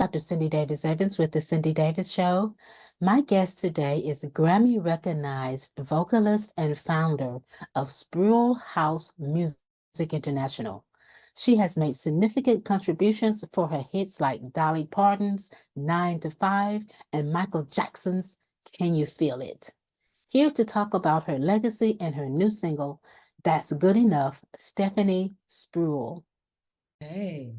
Dr. Cindy Davis Evans with The Cindy Davis Show. My guest today is Grammy recognized vocalist and founder of Spruill House Music International. She has made significant contributions for her hits like Dolly Parton's 9 to 5 and Michael Jackson's Can You Feel It? Here to talk about her legacy and her new single, That's Good Enough, Stephanie Spruill. Hey.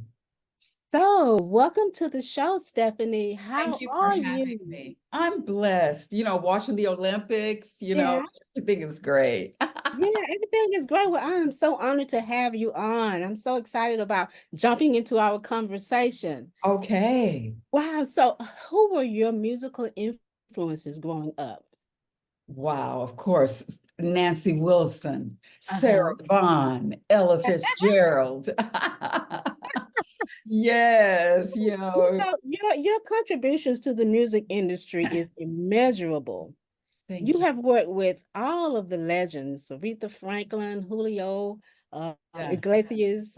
So, welcome to the show, Stephanie. How Thank you for are having you? me. I'm blessed, watching the Olympics, Yeah, everything is great. yeah, everything is great. Well, I am so honored to have you on. I'm so excited about jumping into our conversation. Okay. Wow. So, who were your musical influences growing up? Wow, of course. Nancy Wilson, Uh-huh. Sarah Vaughan, Ella Fitzgerald. Yes, Your contributions to the music industry is immeasurable. thank You you. have worked with all of the legends, Aretha Franklin, Julio, Yeah. Iglesias,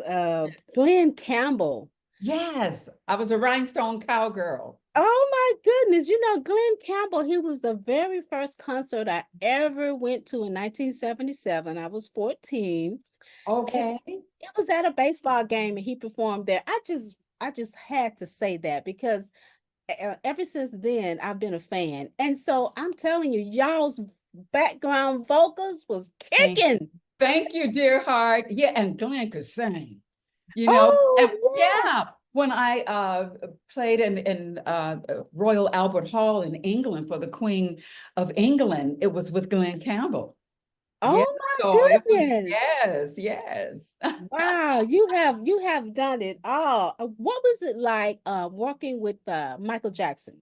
Glenn Campbell. Yes, I was a rhinestone cowgirl. Oh my goodness. Glenn Campbell, he was the very first concert I ever went to in 1977. I was 14. And Okay. it was at a baseball game and he performed there. I just had to say that because ever since then I've been a fan. And so I'm telling you, y'all's background vocals was Thank kicking. Thank you, dear heart. Yeah, and Glenn could sing, and Oh, yeah, when I played in Royal Albert Hall in England for the Queen of England, it was with Glenn Campbell. Yeah, oh so my it was, goodness. yes, yes. Wow, you have done it all. What was it like working with Michael Jackson?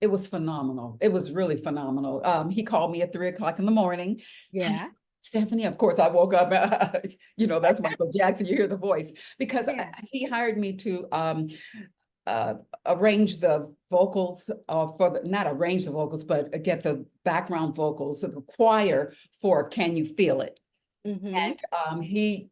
It was phenomenal. It was really phenomenal. He called me at 3 o'clock in the morning. Yeah. Stephanie, of course, I woke up, that's Michael Jackson. You hear the voice because Yeah. he hired me to uh, arrange the vocals not arrange the vocals, but get the background vocals of the choir for Can You Feel It? Mm-hmm. And he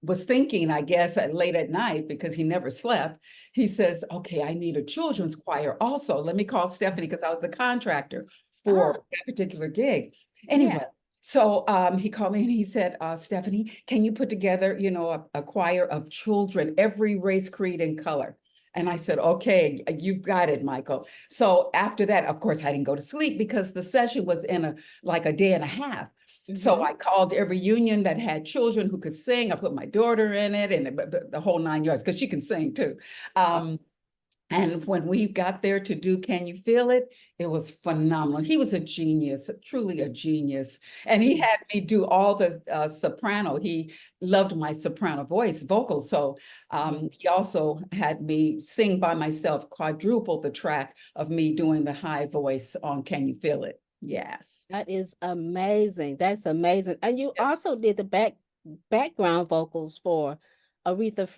was thinking, I guess, late at night because he never slept. He says, okay, I need a children's choir also. Let me call Stephanie because I was the contractor for Oh, that particular gig. yeah. Anyway, so he called me and he said, Stephanie, can you put together, a choir of children, every race, creed, and color? And I said, okay, you've got it, Michael. So after that, of course, I didn't go to sleep because the session was in like a day and a half. So Mm-hmm. I called every union that had children who could sing. I put my daughter in it and the whole 9 yards because she can sing too. And when we got there to do Can You Feel It? It was phenomenal. He was a genius, truly a genius. And he had me do all the soprano. He loved my soprano vocal. So he also had me sing by myself, quadruple the track of me doing the high voice on Can You Feel It? Yes. That is amazing. That's amazing. And you Yes. also did the background vocals for Aretha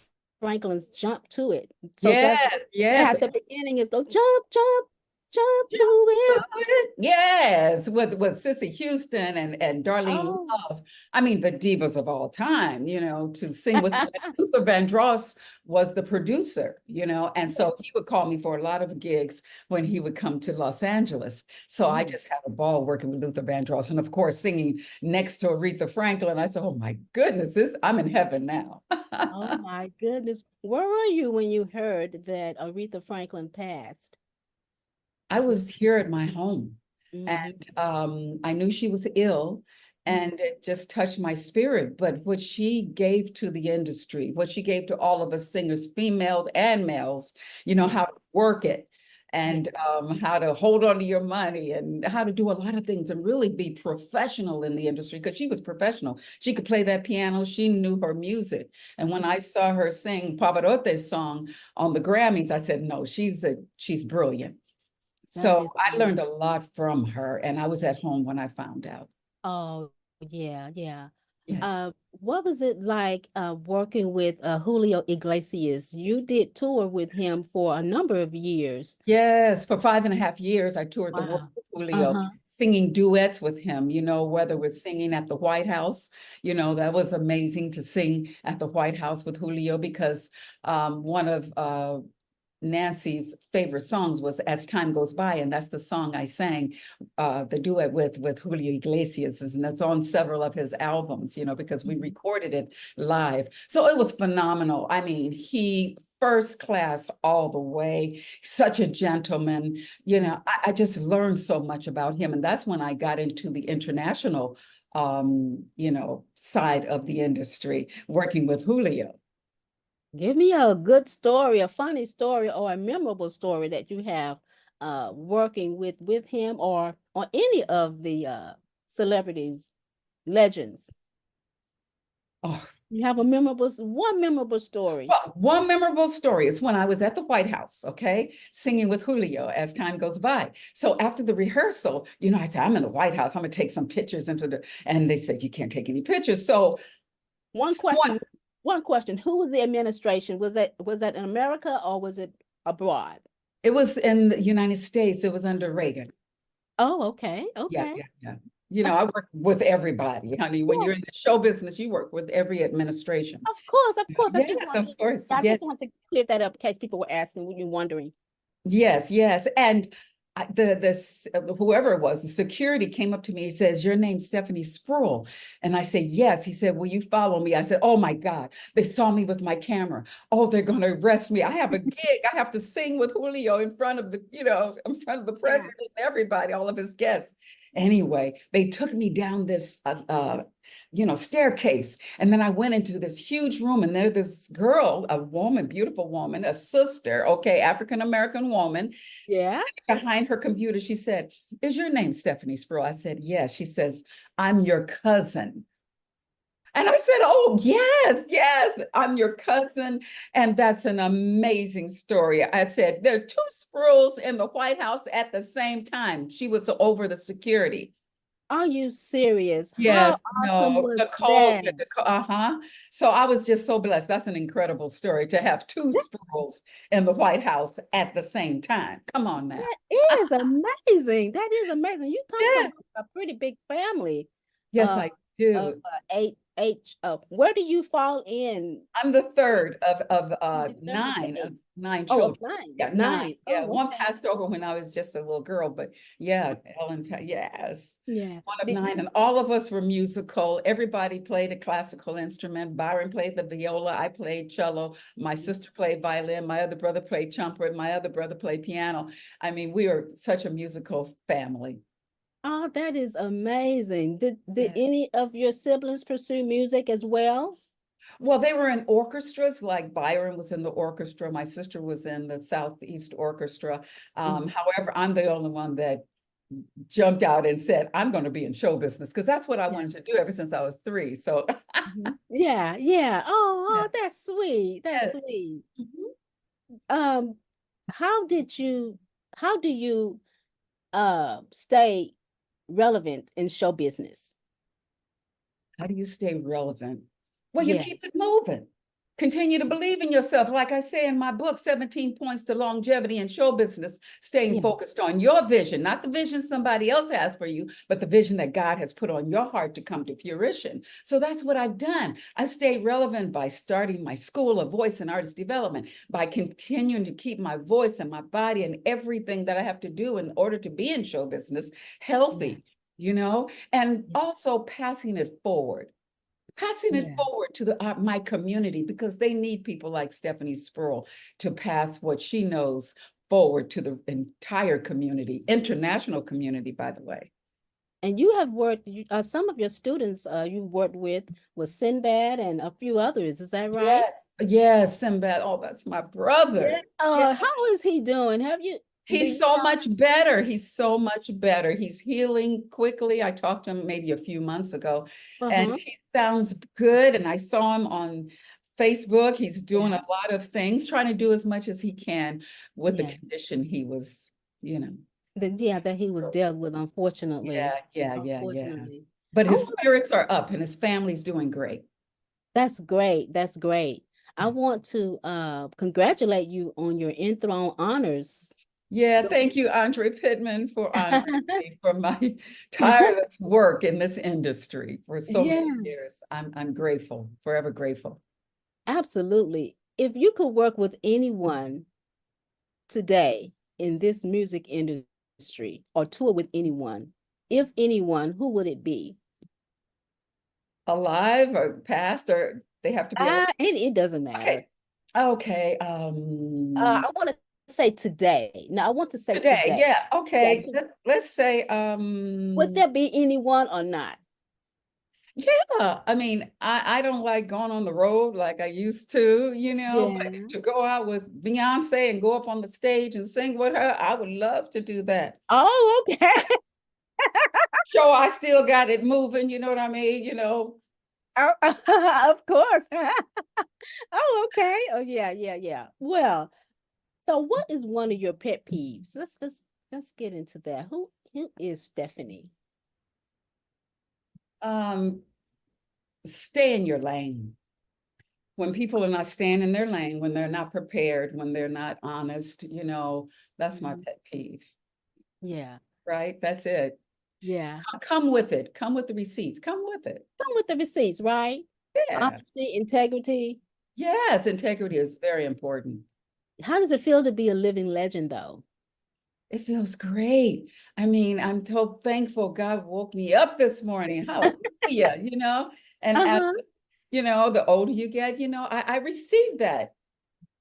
Franklin's Jump to It. So that's Yes, yes. at the beginning is the jump, jump, jump to it. Yes, with Sissy Houston and Darlene Oh, Love. I mean, the divas of all time, to sing with them. Luther Vandross was the producer, and so he would call me for a lot of gigs when he would come to Los Angeles. So I just had a ball working with Luther Vandross, and of course, singing next to Aretha Franklin. I said, "Oh my goodness, I'm in heaven now." oh my goodness. Where were you when you heard that Aretha Franklin passed? I was here at my home Mm-hmm. and I knew she was ill and it just touched my spirit. But what she gave to the industry, what she gave to all of us singers, females and males, Yeah. how to work it Yeah. and how to hold on to your money and how to do a lot of things and really be professional in the industry because she was professional. She could play that piano. She knew her music. And when I saw her sing Pavarotti's song on the Grammys, I said, no, she's brilliant. That So is I learned amazing. a lot from her, and I was at home when I found out. Oh, yeah, yeah. Yeah. What was it like working with Julio Iglesias? You did tour with him for a number of years. Yes, for 5.5 years, I toured the world Wow. with Julio, Uh-huh. singing duets with him, whether we're singing at the White House, that was amazing to sing at the White House with Julio because one of Nancy's favorite songs was As Time Goes By, and that's the song I sang, the duet with Julio Iglesias, and it's on several of his albums, you know, because we recorded it live. So it was phenomenal. I mean, he first class all the way, such a gentleman. You know, I just learned so much about him, and that's when I got into the international, you know, side of the industry, working with Julio. Give me a good story, a funny story, or a memorable story that you have working with him or any of the celebrities, legends. Oh, You have one memorable story. well, one memorable story is when I was at the White House, okay, singing with Julio As Time Goes By. So after the rehearsal, you know, I said, I'm in the White House, I'm gonna take some pictures and they said, you can't take any pictures. So One question, one question. Who was the administration? Was that in America or was it abroad? it was in the United States, it was under Reagan. Oh, okay, Yeah, okay. yeah, yeah. You know, I work with everybody, honey. When Yeah, you're in the show business, you work with every administration. of course, of course. Yes, of course. I Yes. just want to clear that up in case people were asking, were you wondering? Yes, yes. And whoever it was, the security came up to me. He says, "Your name's Stephanie Spruill." And I said, "Yes." He said, "Will you follow me?" I said, "Oh my God, they saw me with my camera. Oh, they're going to arrest me. I have a gig. I have to sing with Julio in front of the, you know, in front of the president and everybody, all of his guests." Anyway, they took me down this you know, staircase. And then I went into this huge room, and there this girl, a woman, beautiful woman, a sister, okay, African-American woman, Yeah. behind her computer. She said, "Is your name Stephanie Spruill?" I said, "Yes." She says, "I'm your cousin." And I said, "Oh, yes, yes, I'm your cousin." And that's an amazing story. I said, "There are two Spruills in the White House at the same time." She was over the security. Are you serious? How Yes, awesome no, was Nicole, that? uh-huh. So I was just so blessed. That's an incredible story to have two Spruills in the White House at the same time. Come on now. That is amazing. That is amazing. You come Yeah. from a pretty big family. Yes, Uh, I of do. eight. Where do you fall in? I'm the third The third of the eight. nine Oh, of children. nine. Yeah, nine. Nine. Yeah, Oh, one okay. passed over when I was just a little girl, but yeah, yes. Yeah. One of nine, and all of us were musical. Everybody played a classical instrument. Byron played the viola. I played cello. My sister played violin. My other brother played trumpet. My other brother played piano. I mean, we were such a musical family. Oh, that is amazing. Did Yeah. any of your siblings pursue music as well? Well, they were in orchestras, like Byron was in the orchestra. My sister was in the Southeast Orchestra. Mhm. However, I'm the only one that jumped out and said, "I'm going to be in show business," because that's what I Yeah. wanted to do ever since I was 3. So, Mhm. Yeah, yeah. yeah. Oh, that's sweet. That's Yeah. sweet. Mhm. Um, how do you stay relevant in show business? How do you stay relevant? Well, you Yeah, keep it moving. Continue to believe in yourself. Like I say in my book, 17 Points to Longevity in Show Business, staying yeah, focused on your vision, not the vision somebody else has for you, but the vision that God has put on your heart to come to fruition. So that's what I've done. I stay relevant by starting my school of voice and artist development, by continuing to keep my voice and my body and everything that I have to do in order to be in show business yeah, healthy, you know, and also passing it yeah. forward to my community, because they need people like Stephanie Spruill to pass what she knows forward to the entire community, international community, by the way. And you have worked, some of your students you worked with was Sinbad and a few others. Is that right? Yes, yes, Sinbad. Oh, that's my Yeah. brother. Yeah. How is he doing? Do He's you so know? much better. He's so much better. He's healing quickly. I talked to him maybe a few months ago, and Uh-huh. he sounds good. And I saw him on Facebook. He's doing Yeah. a lot of things, trying to do as much as he can with the Yeah. condition he was, you know. That he was dealt with, unfortunately. Yeah, yeah, yeah, yeah. Unfortunately. But I his want spirits are up and his family's doing great. That's great. That's great. I Yes. want to congratulate you on your enthroned honors. Yeah, thank you, Andre Pittman, for honoring me for my tireless work in this industry for so many Yeah, years. I'm grateful, forever grateful. absolutely. If you could work with anyone, today in this music industry or tour with anyone, if anyone, who would it be? Alive or past, or they have to be alive? And it doesn't matter. Okay. Okay. I want to say today. No, I want to say Today, today. yeah, Yeah, okay. Let's say would there be anyone or not? yeah, I mean, I don't like going on the road like I used to, but Yeah. to go out with Beyonce and go up on the stage and sing with her, I would love to do that. Oh, okay. Show I still got it moving, you know what I mean? Oh, of course. Oh, okay. Oh, yeah, yeah, yeah. Well, so what is one of your pet peeves? Let's get into that. Who is Stephanie? Um, stay in your lane. When people are not staying in their lane, when they're not prepared, when they're not honest, that's my pet peeve, Yeah, right? That's it. yeah. Come with it. Come with the receipts. Come with it. Come with the receipts, right? Yeah. Honesty, integrity. Yes, integrity is very important. How does it feel to be a living legend, though? It feels great. I mean, I'm so thankful God woke me up this morning. Hallelujah, And as Uh-huh. the older you get, I received that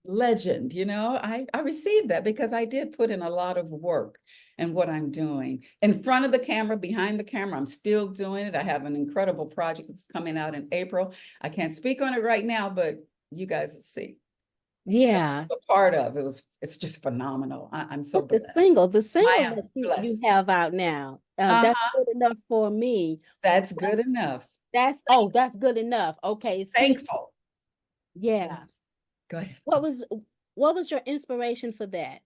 legend, I received that because I did put in a lot of work in what I'm doing. In front of the camera, behind the camera, I'm still doing it. I have an incredible project that's coming out in April. I can't speak on it right now, but you guys will see. Yeah. A part of it's just phenomenal. I'm so But the blessed. single, the I single am that you blessed. have out now, that's Uh-huh. good enough for me. That's good enough. That's good enough. Okay, excuse me. Thankful. Yeah. Go ahead. What was what was your inspiration for that?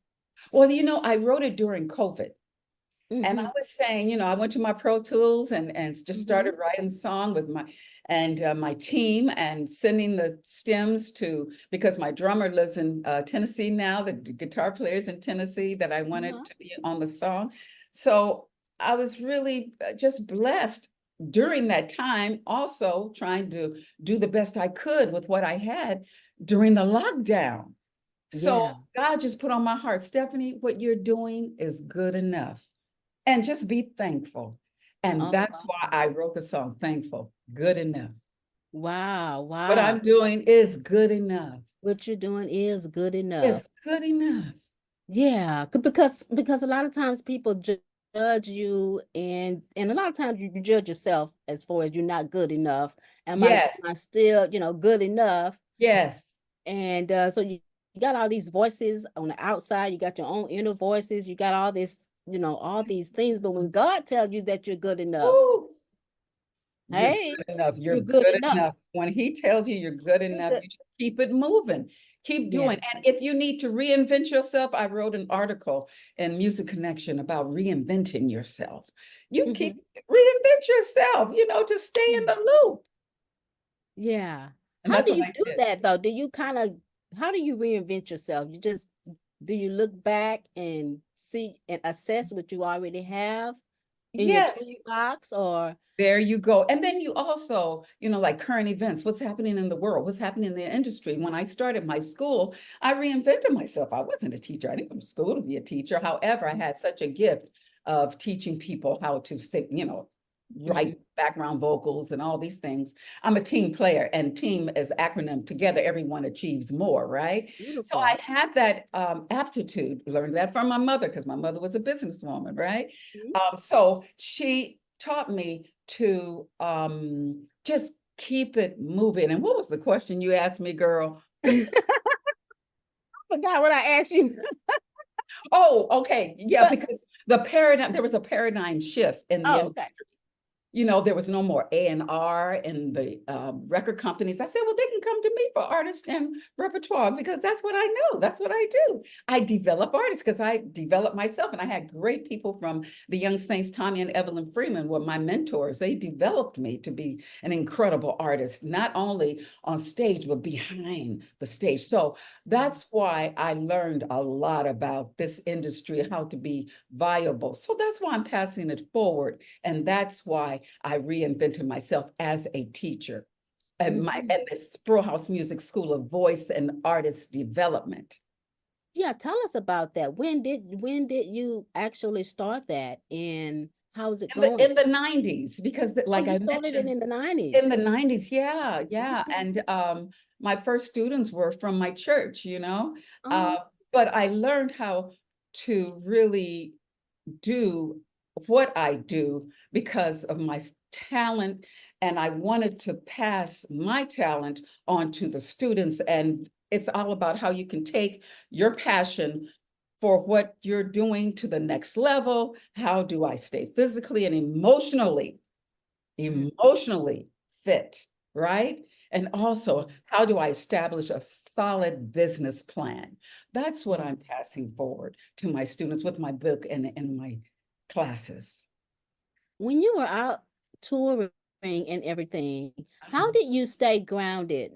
Well, I wrote it during COVID. And I Mm-hmm. was saying, I went to my Pro Tools and just Mm-hmm. started writing the song with my team and sending the stems because my drummer lives in Tennessee now, the guitar players in Tennessee that I wanted Uh-huh. to be on the song. So I was really just blessed during that time, also trying to do the best I could with what I had during the lockdown. So Yeah. God just put on my heart, Stephanie, what you're doing is good enough. And just be thankful. And that's Uh-huh. why I wrote the song, Thankful, good enough. Wow, What wow. I'm doing is good enough. What you're doing is good enough. It's good enough. Yeah, because a lot of times people judge you, and a lot of times you judge yourself as far as you're not good enough. Yes, Am I still, good enough? yes. And so you got all these voices on the outside, you got your own inner voices, you got all this, all these things. But when God tells you that you're good enough, Woo. You're hey, good enough. You're you're good good enough. enough. When he tells you you're good You're enough, good. you just keep it moving. Keep Yeah. doing. And if you need to reinvent yourself, I wrote an article in Music Connection about reinventing yourself. You keep Mhm. reinvent yourself, to stay in the loop. Yeah. And How that's do what you I do did. that though? How do you reinvent yourself? Do you look back and see and assess what you already have in your Yes, toolbox or there you go. And then you also, like current events, what's happening in the world, what's happening in the industry. When I started my school, I reinvented myself. I wasn't a teacher. I didn't go to school to be a teacher. However, I had such a gift of teaching people how to sing, Mhm. write background vocals and all these things. I'm a team player, and team is acronym together, everyone achieves more, right? So I Beautiful. had that aptitude, learned that from my mother because my mother was a businesswoman, right? Mhm. So she taught me to just keep it moving. And what was the question you asked me, girl? Forgot what I asked you. Oh, okay. Yeah, But because there was a paradigm shift in the oh, industry. okay. There was no more A&R and the record companies. I said, well, they can come to me for artists and repertoire because that's what I know. That's what I do. I develop artists because I developed myself, and I had great people from the Young Saints. Tommy and Evelyn Freeman were my mentors. They developed me to be an incredible artist, not only on stage, but behind the stage. So that's why I learned a lot about this industry, how to be viable. So that's why I'm passing it forward. And that's why I reinvented myself as a teacher at Mhm. the Spruill House Music School of Voice and Artist Development. Yeah, tell us about that. When did you actually start that, and how's it In going? the 90s, because Oh, like you I started it mentioned, in the in 90s. the 90s, yeah, yeah. Okay. And my first students were from my church, Oh, but I learned how to really do what I do because of my talent, and I wanted to pass my talent on to the students. And it's all about how you can take your passion for what you're doing to the next level. How do I stay physically and mm, emotionally fit, right? And also, how do I establish a solid business plan? That's what mm. I'm passing forward to my students with my book and my classes. When you were out touring and everything, how did you stay grounded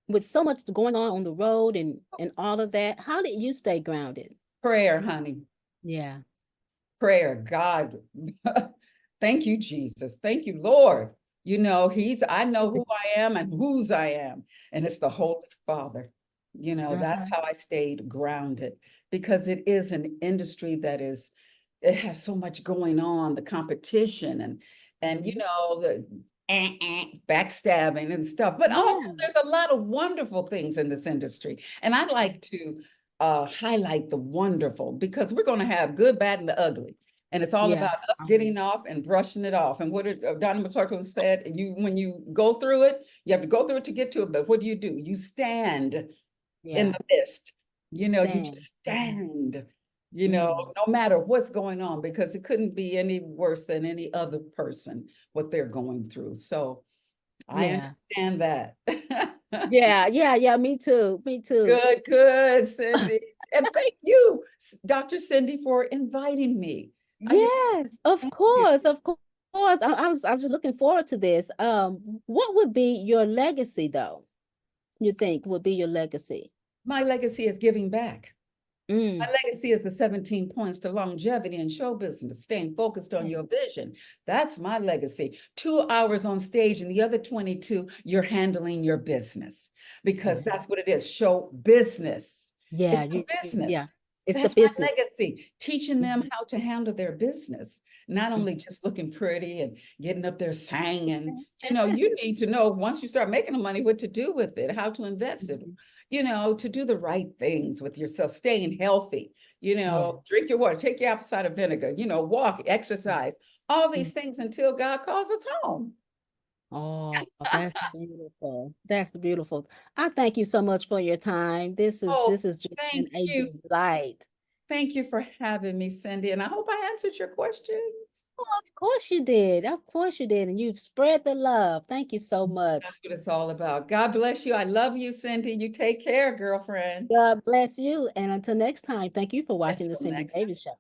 with so much going on the road and all of that? How did you stay grounded? Prayer, honey. Yeah. Prayer. God, thank you, Jesus. Thank you, Lord. I know who I am and whose I am, and it's the Holy Father. That's Uh-huh. how I stayed grounded, because it is an industry it has so much going on, the competition and Mhm. the backstabbing and stuff. But also, Yeah. there's a lot of wonderful things in this industry, and I like to highlight the wonderful, because we're going to have good, bad, and the ugly. And it's all Yeah. about us getting off and brushing it off. And what Donna McClurkin said, when you go through it, you have to go through it to get to it. But what do? You stand in Yeah. the mist. You You stand. just stand, Mm. no matter what's going on, because it couldn't be any worse than any other person, what they're going through. So I Yeah. understand that. Yeah. Yeah. Yeah. Me too. Me too. Good, good, Cindy. And thank you, Dr. Cindy, for inviting me. I just Yes, of thank you. course, of course. I was just looking forward to this. What would be your legacy though? You think would be your legacy? My legacy is giving back. My Mm. legacy is the 17 points to longevity in show business, staying focused on your vision. That's my legacy. 2 hours on stage, and the other 22, you're handling your business, because Yeah. that's what it is, show business. Yeah, It's the yeah. business. It's the That's my business. legacy, teaching them Mhm. how to handle their business, not Mhm. only just looking pretty and getting up there singing. You need to know, once you start making the money, what to do with it, how to invest it, Mhm. to do the right things with yourself, staying healthy, Yeah. drink your water, take your apple cider vinegar, walk, exercise, all Mhm. these things until God calls us home. Oh, that's beautiful. That's beautiful. I thank you so much for your time. This is Oh, this has just been thank a you. delight. Thank you for having me, Cindy. And I hope I answered your questions. Oh, of course you did. Of course you did. And you've spread the love. Thank you so That's much. what it's all about. God bless you. I love you, Cindy. You take care, girlfriend. God bless you. And until next time, thank you for watching the Until Cindy next time. Davis Show.